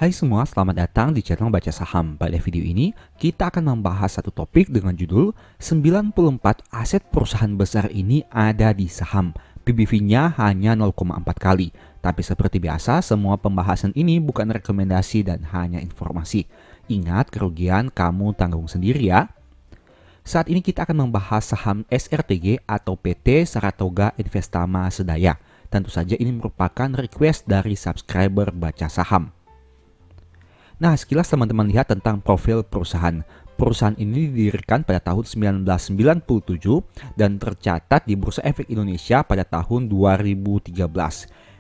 Hai semua, selamat datang di channel Baca Saham. Pada video ini, kita akan membahas satu topik dengan judul 94 aset perusahaan besar ini ada di saham. PBV-nya hanya 0,4 kali. Tapi seperti biasa, semua pembahasan ini bukan rekomendasi dan hanya informasi. Ingat, kerugian kamu tanggung sendiri ya. Saat ini kita akan membahas saham SRTG atau PT Saratoga Investama Sedaya. Tentu saja ini merupakan request dari subscriber Baca Saham. Nah, sekilas teman-teman lihat tentang profil perusahaan. Perusahaan ini didirikan pada tahun 1997 dan tercatat di Bursa Efek Indonesia pada tahun 2013.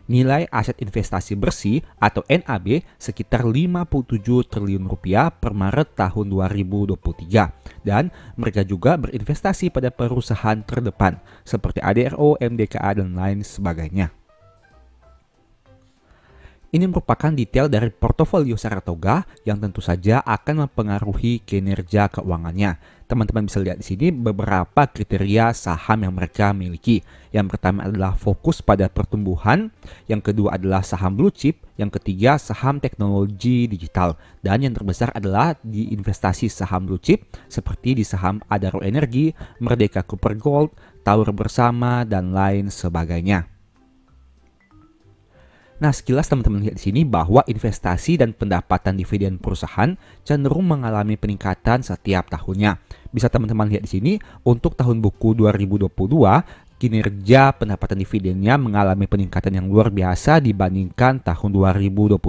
Nilai aset investasi bersih atau NAB sekitar 57 triliun rupiah per Maret tahun 2023. Dan mereka juga berinvestasi pada perusahaan terdepan seperti ADRO, MDKA, dan lain sebagainya. Ini merupakan detail dari portofolio Saratoga yang tentu saja akan mempengaruhi kinerja keuangannya. Teman-teman bisa lihat di sini beberapa kriteria saham yang mereka miliki. Yang pertama adalah fokus pada pertumbuhan, yang kedua adalah saham blue chip, yang ketiga saham teknologi digital, dan yang terbesar adalah di investasi saham blue chip seperti di saham Adaro Energi, Merdeka Cooper Gold, Tower Bersama, dan lain sebagainya. Nah, sekilas teman-teman lihat di sini bahwa investasi dan pendapatan dividen perusahaan cenderung mengalami peningkatan setiap tahunnya. Bisa teman-teman lihat di sini, untuk tahun buku 2022, kinerja pendapatan dividennya mengalami peningkatan yang luar biasa dibandingkan tahun 2021.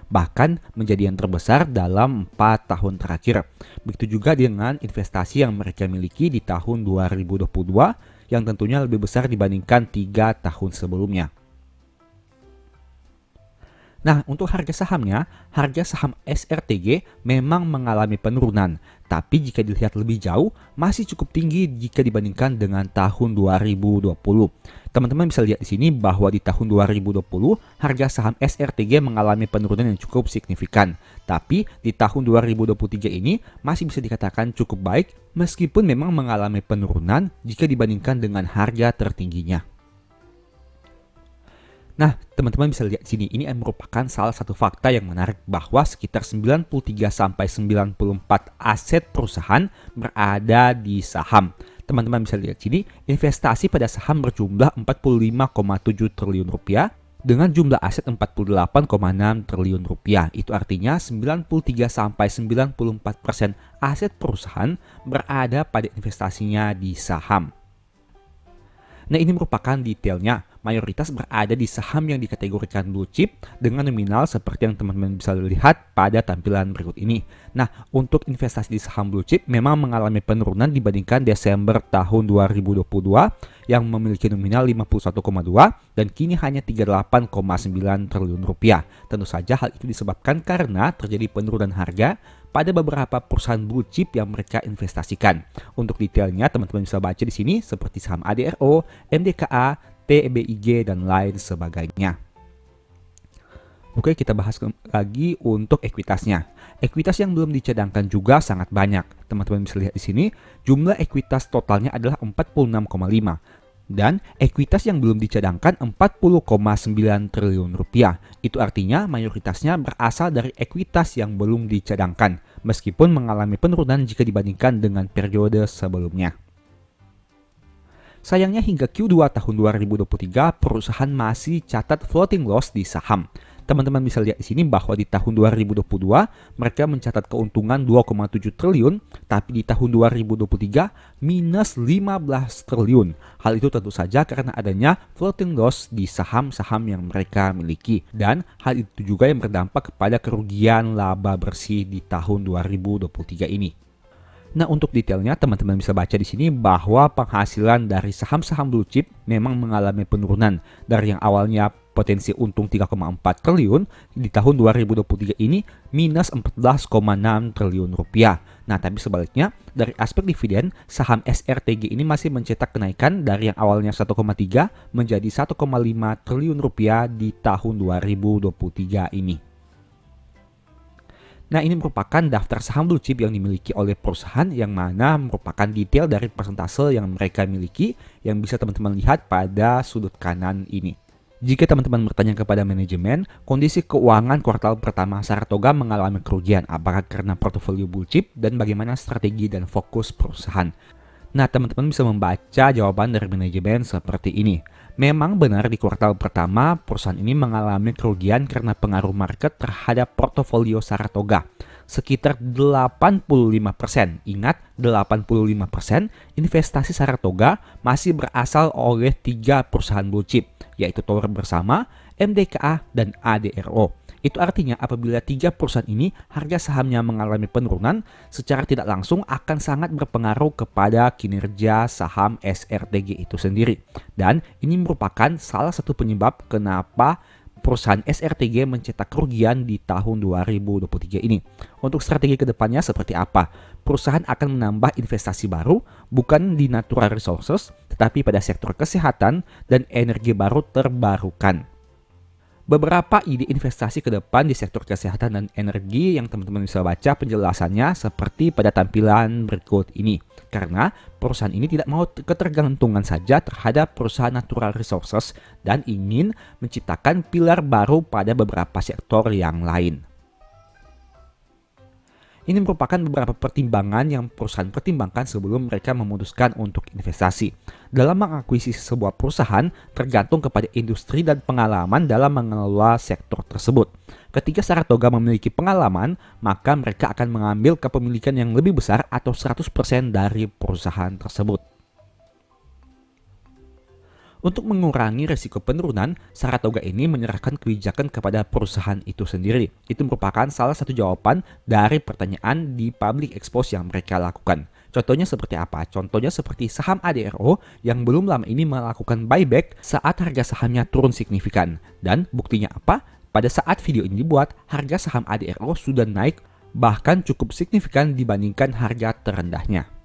Bahkan menjadi yang terbesar dalam 4 tahun terakhir. Begitu juga dengan investasi yang mereka miliki di tahun 2022 yang tentunya lebih besar dibandingkan 3 tahun sebelumnya. Nah, untuk harga sahamnya, harga saham SRTG memang mengalami penurunan. Tapi jika dilihat lebih jauh, masih cukup tinggi jika dibandingkan dengan tahun 2020. Teman-teman bisa lihat di sini bahwa di tahun 2020, harga saham SRTG mengalami penurunan yang cukup signifikan. Tapi di tahun 2023 ini masih bisa dikatakan cukup baik, meskipun memang mengalami penurunan jika dibandingkan dengan harga tertingginya. Nah, teman-teman bisa lihat di sini, ini merupakan salah satu fakta yang menarik bahwa sekitar 93-94 aset perusahaan berada di saham. Teman-teman bisa lihat di sini, investasi pada saham berjumlah 45,7 triliun rupiah dengan jumlah aset 48,6 triliun rupiah. Itu artinya 93-94% aset perusahaan berada pada investasinya di saham. Nah, ini merupakan detailnya. Mayoritas berada di saham yang dikategorikan blue chip dengan nominal seperti yang teman-teman bisa lihat pada tampilan berikut ini. Nah, untuk investasi di saham blue chip memang mengalami penurunan dibandingkan Desember tahun 2022 yang memiliki nominal 51,2 dan kini hanya 38,9 triliun rupiah. Tentu saja hal itu disebabkan karena terjadi penurunan harga pada beberapa perusahaan blue chip yang mereka investasikan. Untuk detailnya teman-teman bisa baca di sini seperti saham ADRO, MDKA, TBIG, dan lain sebagainya. Oke, kita bahas lagi untuk ekuitasnya. Ekuitas yang belum dicadangkan juga sangat banyak. Teman-teman bisa lihat di sini, jumlah ekuitas totalnya adalah 46,5 dan ekuitas yang belum dicadangkan 40,9 triliun rupiah. Itu artinya mayoritasnya berasal dari ekuitas yang belum dicadangkan, meskipun mengalami penurunan jika dibandingkan dengan periode sebelumnya. Sayangnya hingga Q2 tahun 2023 perusahaan masih catat floating loss di saham. Teman-teman bisa lihat di sini bahwa di tahun 2022 mereka mencatat keuntungan 2,7 triliun, tapi di tahun 2023 minus 15 triliun. Hal itu tentu saja karena adanya floating loss di saham-saham yang mereka miliki. Dan hal itu juga yang berdampak kepada kerugian laba bersih di tahun 2023 ini. Nah, untuk detailnya teman-teman bisa baca di sini bahwa penghasilan dari saham-saham blue chip memang mengalami penurunan dari yang awalnya potensi untung 3,4 triliun di tahun 2023 ini minus 14,6 triliun rupiah. Nah, tapi sebaliknya dari aspek dividen, saham SRTG ini masih mencetak kenaikan dari yang awalnya 1,3 menjadi 1,5 triliun rupiah di tahun 2023 ini. Nah, ini merupakan daftar saham blue chip yang dimiliki oleh perusahaan yang mana merupakan detail dari persentase yang mereka miliki yang bisa teman-teman lihat pada sudut kanan ini. Jika teman-teman bertanya kepada manajemen, kondisi keuangan kuartal pertama Saratoga mengalami kerugian, apakah karena portofolio blue chip dan bagaimana strategi dan fokus perusahaan. Nah, teman-teman bisa membaca jawaban dari manajemen seperti ini. Memang benar di kuartal pertama, perusahaan ini mengalami kerugian karena pengaruh market terhadap portofolio Saratoga. Sekitar 85%. Ingat, 85% investasi Saratoga masih berasal oleh 3 perusahaan blue chip, yaitu Tower Bersama, MDKA, dan ADRO. Itu artinya apabila 3 perusahaan ini harga sahamnya mengalami penurunan, secara tidak langsung akan sangat berpengaruh kepada kinerja saham SRTG itu sendiri. Dan ini merupakan salah satu penyebab kenapa perusahaan SRTG mencetak kerugian di tahun 2023 ini. Untuk strategi kedepannya seperti apa? Perusahaan akan menambah investasi baru, bukan di natural resources, tetapi pada sektor kesehatan dan energi baru terbarukan. Beberapa ide investasi ke depan di sektor kesehatan dan energi yang teman-teman bisa baca penjelasannya seperti pada tampilan berikut ini. Karena perusahaan ini tidak mau ketergantungan saja terhadap perusahaan natural resources dan ingin menciptakan pilar baru pada beberapa sektor yang lain. Ini merupakan beberapa pertimbangan yang perusahaan pertimbangkan sebelum mereka memutuskan untuk investasi. Dalam mengakuisisi sebuah perusahaan tergantung kepada industri dan pengalaman dalam mengelola sektor tersebut. Ketika Saratoga memiliki pengalaman, maka mereka akan mengambil kepemilikan yang lebih besar atau 100% dari perusahaan tersebut. Untuk mengurangi risiko penurunan, Saratoga ini menyerahkan kebijakan kepada perusahaan itu sendiri. Itu merupakan salah satu jawaban dari pertanyaan di public expose yang mereka lakukan. Contohnya seperti apa? Contohnya seperti saham ADRO yang belum lama ini melakukan buyback saat harga sahamnya turun signifikan. Dan buktinya apa? Pada saat video ini dibuat, harga saham ADRO sudah naik bahkan cukup signifikan dibandingkan harga terendahnya.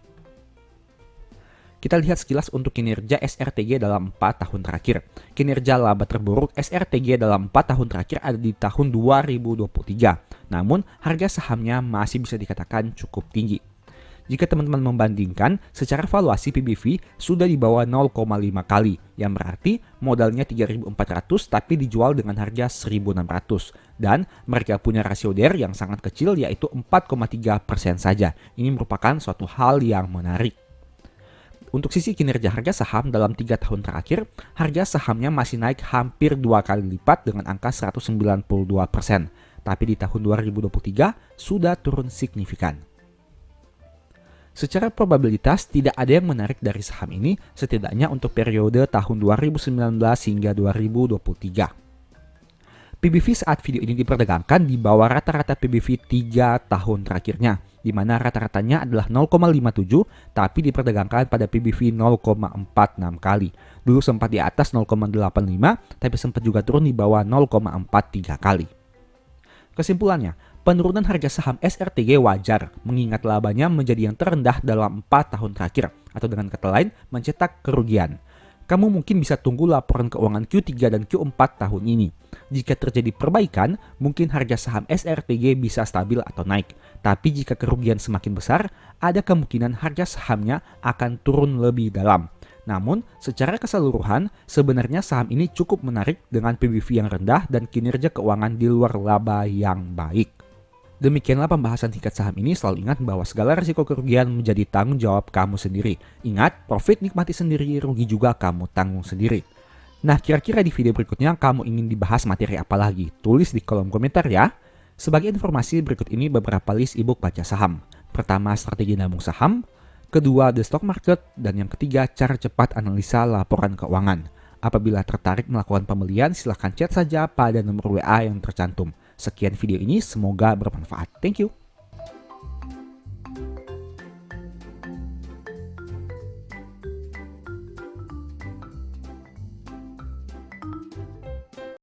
Kita lihat sekilas untuk kinerja SRTG dalam 4 tahun terakhir. Kinerja laba terburuk SRTG dalam 4 tahun terakhir ada di tahun 2023. Namun, harga sahamnya masih bisa dikatakan cukup tinggi. Jika teman-teman membandingkan, secara valuasi PBV sudah di bawah 0,5 kali, yang berarti modalnya 3.400 tapi dijual dengan harga 1.600. Dan mereka punya rasio DER yang sangat kecil yaitu 4,3% saja. Ini merupakan suatu hal yang menarik. Untuk sisi kinerja harga saham dalam 3 tahun terakhir, harga sahamnya masih naik hampir 2 kali lipat dengan angka 192%. Tapi di tahun 2023 sudah turun signifikan. Secara probabilitas tidak ada yang menarik dari saham ini setidaknya untuk periode tahun 2019 hingga 2023. PBV saat video ini diperdagangkan di bawah rata-rata PBV 3 tahun terakhirnya, di mana rata-ratanya adalah 0,57 tapi diperdagangkan pada PBV 0,46 kali. Dulu sempat di atas 0,85 tapi sempat juga turun di bawah 0,43 kali. Kesimpulannya, penurunan harga saham SRTG wajar mengingat labanya menjadi yang terendah dalam 4 tahun terakhir atau dengan kata lain mencetak kerugian. Kamu mungkin bisa tunggu laporan keuangan Q3 dan Q4 tahun ini. Jika terjadi perbaikan, mungkin harga saham SRTG bisa stabil atau naik. Tapi jika kerugian semakin besar, ada kemungkinan harga sahamnya akan turun lebih dalam. Namun, secara keseluruhan, sebenarnya saham ini cukup menarik dengan PBV yang rendah dan kinerja keuangan di luar laba yang baik. Demikianlah pembahasan tingkat saham ini. Selalu ingat bahwa segala risiko kerugian menjadi tanggung jawab kamu sendiri. Ingat, profit nikmati sendiri, rugi juga kamu tanggung sendiri. Nah, kira-kira di video berikutnya kamu ingin dibahas materi apa lagi? Tulis di kolom komentar ya. Sebagai informasi, berikut ini beberapa list ebook baca saham. Pertama, strategi nabung saham. Kedua, the stock market. Dan yang ketiga, cara cepat analisa laporan keuangan. Apabila tertarik melakukan pembelian, silahkan chat saja pada nomor WA yang tercantum. Sekian video ini, semoga bermanfaat. Thank you.